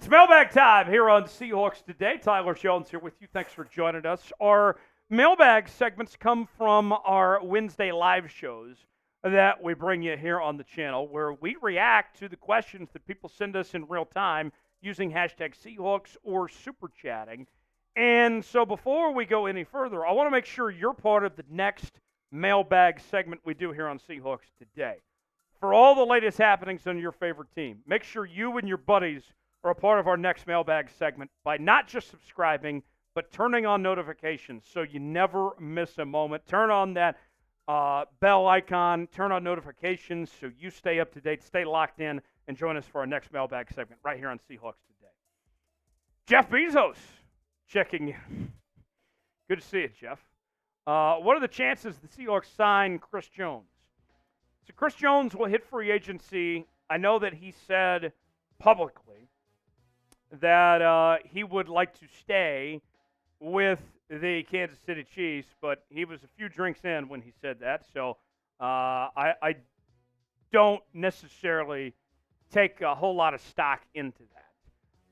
It's mailbag time here on Seahawks Today. Tyler Jones here with you. Thanks for joining us. Our mailbag segments come from our Wednesday live shows that we bring you here on the channel, where we react to the questions that people send us in real time using hashtag Seahawks or super chatting. And so before we go any further, I want to make sure you're part of the next mailbag segment we do here on Seahawks Today. For all the latest happenings on your favorite team, make sure you and your buddies are a part of our next mailbag segment by not just subscribing, but turning on notifications so you never miss a moment. Turn on that bell icon, turn on notifications so you stay up to date, stay locked in, and join us for our next mailbag segment right here on Seahawks Today. Jeff Bezos checking in. Good to see you, Jeff. What are the chances the Seahawks sign Chris Jones? So Chris Jones will hit free agency. I know that he said publicly that he would like to stay with the Kansas City Chiefs, but he was a few drinks in when he said that, so I don't necessarily take a whole lot of stock into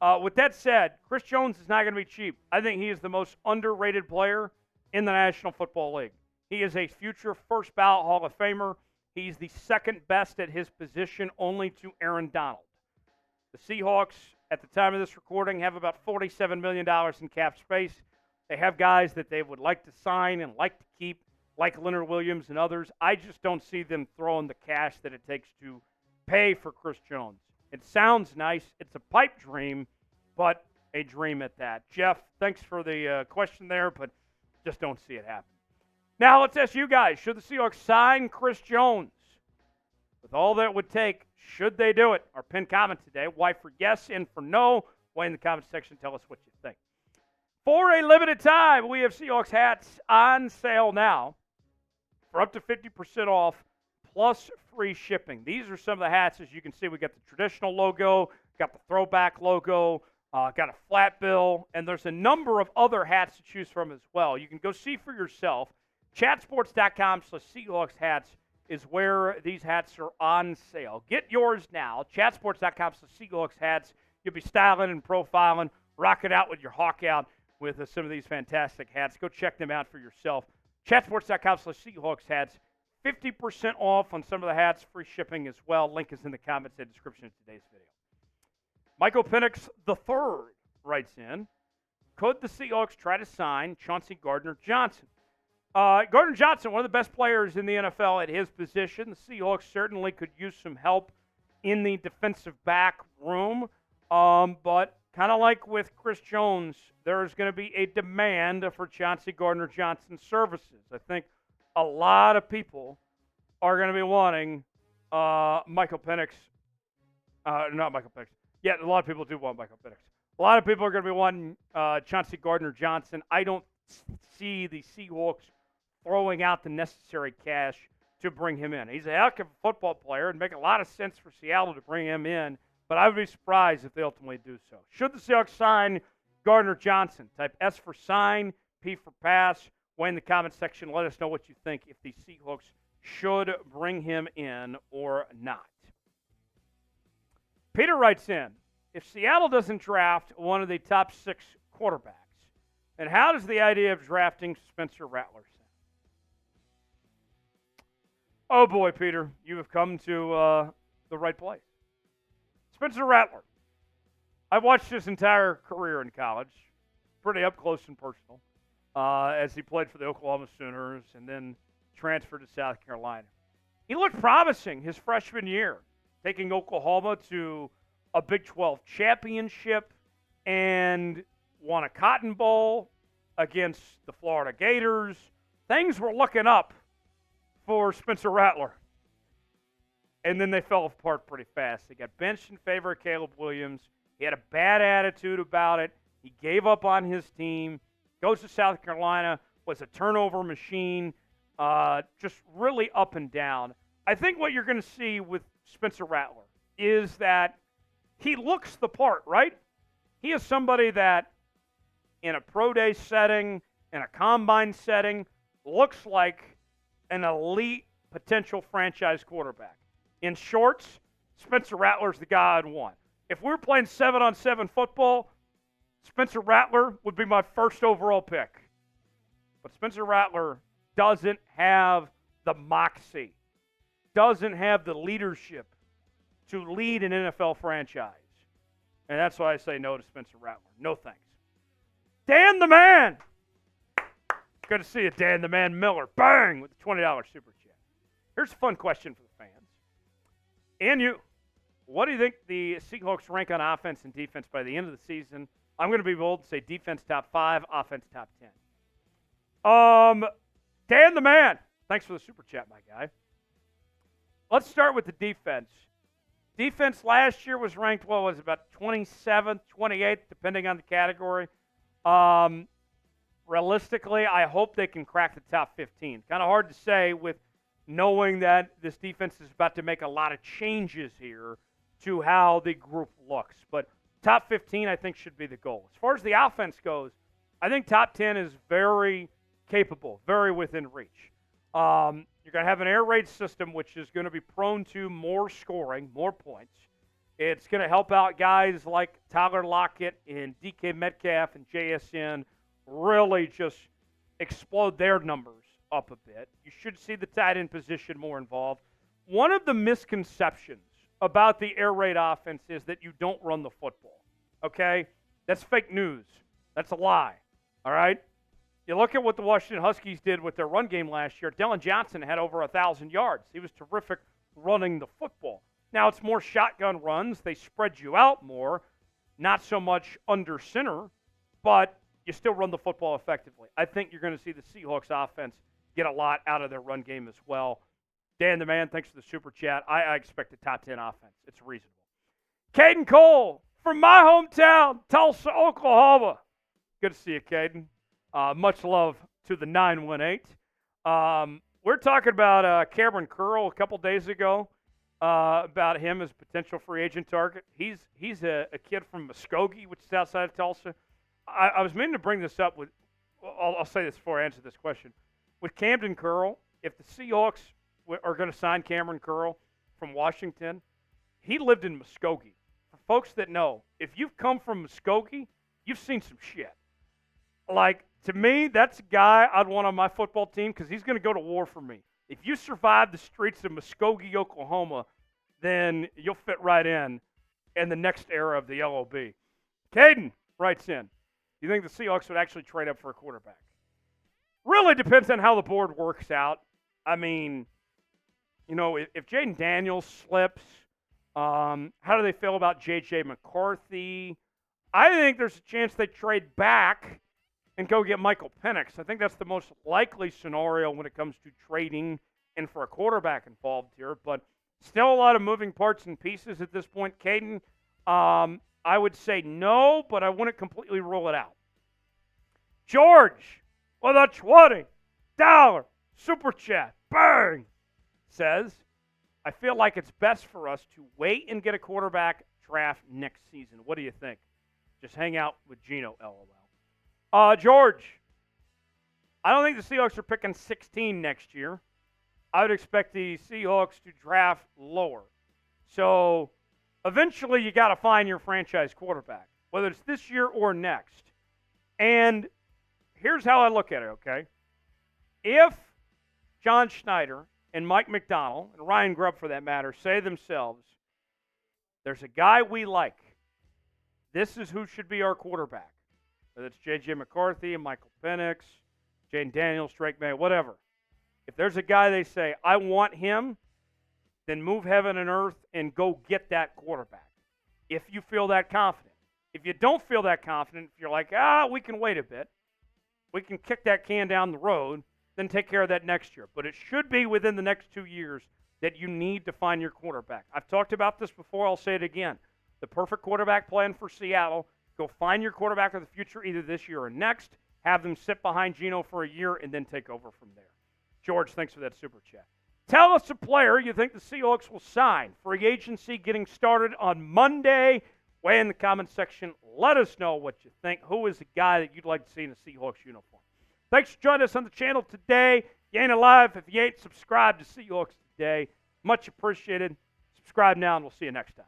that. With that said, Chris Jones is not going to be cheap. I think he is the most underrated player in the National Football League. He is a future first ballot Hall of Famer. He's the second best at his position, only to Aaron Donald. The Seahawks, at the time of this recording, have about $47 million in cap space. They have guys that they would like to sign and like to keep, like Leonard Williams and others. I just don't see them throwing the cash that it takes to pay for Chris Jones. It sounds nice. It's a pipe dream, but a dream at that. Jeff, thanks for the question there, but just don't see it happen. Now, let's ask you guys, should the Seahawks sign Chris Jones? With all that it would take, should they do it? Our pinned comment today, why for yes and for no? Why in the comment section, tell us what you think. For a limited time, we have Seahawks hats on sale now for up to 50% off plus free shipping. These are some of the hats. As you can see, we got the traditional logo, got the throwback logo, got a flat bill, and there's a number of other hats to choose from as well. You can go see for yourself. Chatsports.com/Seahawks hats is where these hats are on sale. Get yours now. Chatsports.com/Seahawks hats. You'll be styling and profiling, rocking out with your hawk out with some of these fantastic hats. Go check them out for yourself. Chatsports.com/Seahawks hats. 50% off on some of the hats. Free shipping as well. Link is in the comments and description of today's video. Michael Penix III writes in, could the Seahawks try to sign Chauncey Gardner-Johnson? Gardner-Johnson, one of the best players in the NFL at his position. The Seahawks certainly could use some help in the defensive back room. But kind of like with Chris Jones, there's going to be a demand for Chauncey Gardner-Johnson's services. I think a lot of people are going to be wanting Michael Penix. Not Michael Penix. Yeah, a lot of people do want Michael Penix. A lot of people are going to be wanting Chauncey Gardner-Johnson. I don't see the Seahawks throwing out the necessary cash to bring him in. He's a heck of a football player. It'd make a lot of sense for Seattle to bring him in, but I would be surprised if they ultimately do so. Should the Seahawks sign Gardner-Johnson? Type S for sign, P for pass. Way in the comment section, let us know what you think if the Seahawks should bring him in or not. Peter writes in, if Seattle doesn't draft one of the top 6 quarterbacks, and how does the idea of drafting Spencer Rattler sound? Oh boy, Peter, you have come to the right place. Spencer Rattler. I've watched his entire career in college, pretty up close and personal, as he played for the Oklahoma Sooners and then transferred to South Carolina. He looked promising his freshman year, taking Oklahoma to a Big 12 championship and won a Cotton Bowl against the Florida Gators. Things were looking up for Spencer Rattler. And then they fell apart pretty fast. They got benched in favor of Caleb Williams. He had a bad attitude about it. He gave up on his team. Goes to South Carolina, was a turnover machine, just really up and down. I think what you're going to see with Spencer Rattler is that he looks the part, right? He is somebody that in a pro day setting, in a combine setting, looks like an elite potential franchise quarterback. In shorts, Spencer Rattler's the guy I'd want. If we were playing 7-on-7 football, Spencer Rattler would be my first overall pick. But Spencer Rattler doesn't have the moxie, doesn't have the leadership to lead an NFL franchise. And that's why I say no to Spencer Rattler. No thanks. Dan the Man. Good to see you, Dan the Man Miller. Bang! With the $20 super chat. Here's a fun question for the fans. And you, what do you think the Seahawks rank on offense and defense by the end of the season? I'm going to be bold and say defense top 5, offense top 10. Dan the Man. Thanks for the super chat, my guy. Let's start with the defense. Defense last year was ranked, what was it, about 27th, 28th, depending on the category. Realistically, I hope they can crack the top 15. Kind of hard to say with knowing that this defense is about to make a lot of changes here to how the group looks. But top 15, I think, should be the goal. As far as the offense goes, I think top 10 is very capable, very within reach. You're going to have an air raid system, which is going to be prone to more scoring, more points. It's going to help out guys like Tyler Lockett and DK Metcalf and JSN really just explode their numbers up a bit. You should see the tight end position more involved. One of the misconceptions about the air raid offense is that you don't run the football, okay? That's fake news. That's a lie, all right? You look at what the Washington Huskies did with their run game last year. Dillon Johnson had over 1,000 yards. He was terrific running the football. Now it's more shotgun runs. They spread you out more, not so much under center, but you still run the football effectively. I think you're going to see the Seahawks offense get a lot out of their run game as well. Dan the Man, thanks for the super chat. I expect a top 10 offense. It's reasonable. Caden Cole from my hometown, Tulsa, Oklahoma. Good to see you, Caden. Much love to the 918. We're talking about Cameron Curl a couple days ago, about him as a potential free agent target. He's a kid from Muskogee, which is outside of Tulsa. I was meaning to bring this up with, I'll say this before I answer this question. With Camden Curl, if the Seahawks are going to sign Cameron Curl from Washington, he lived in Muskogee. For folks that know, if you've come from Muskogee, you've seen some shit. Like, to me, that's a guy I'd want on my football team because he's going to go to war for me. If you survive the streets of Muskogee, Oklahoma, then you'll fit right in the next era of the LOB. Caden writes in, do you think the Seahawks would actually trade up for a quarterback? Really depends on how the board works out. I mean, you know, if Jaden Daniels slips, how do they feel about J.J. McCarthy? I think there's a chance they trade back and go get Michael Penix. I think that's the most likely scenario when it comes to trading and for a quarterback involved here. But still a lot of moving parts and pieces at this point. Caden, I would say no, but I wouldn't completely rule it out. George, with a $20 super chat, bang, says, I feel like it's best for us to wait and get a quarterback draft next season. What do you think? Just hang out with Gino, LOL. George, I don't think the Seahawks are picking 16 next year. I would expect the Seahawks to draft lower. So eventually you got to find your franchise quarterback, whether it's this year or next. And here's how I look at it, okay? If John Schneider and Mike Macdonald, and Ryan Grubb for that matter, say themselves, there's a guy we like. This is who should be our quarterback. Whether it's J.J. McCarthy, Michael Penix, Jaden Daniels, Drake May, whatever. If there's a guy they say, I want him, then move heaven and earth and go get that quarterback. If you feel that confident. If you don't feel that confident, if you're like, we can wait a bit, we can kick that can down the road, then take care of that next year. But it should be within the next 2 years that you need to find your quarterback. I've talked about this before. I'll say it again. The perfect quarterback plan for Seattle, go find your quarterback of the future either this year or next, have them sit behind Gino for a year, and then take over from there. George, thanks for that super chat. Tell us a player you think the Seahawks will sign. Free agency getting started on Monday. Weigh in the comments section. Let us know what you think. Who is the guy that you'd like to see in a Seahawks uniform? Thanks for joining us on the channel today. You ain't alive if you ain't subscribed to Seahawks Today. Much appreciated. Subscribe now, and we'll see you next time.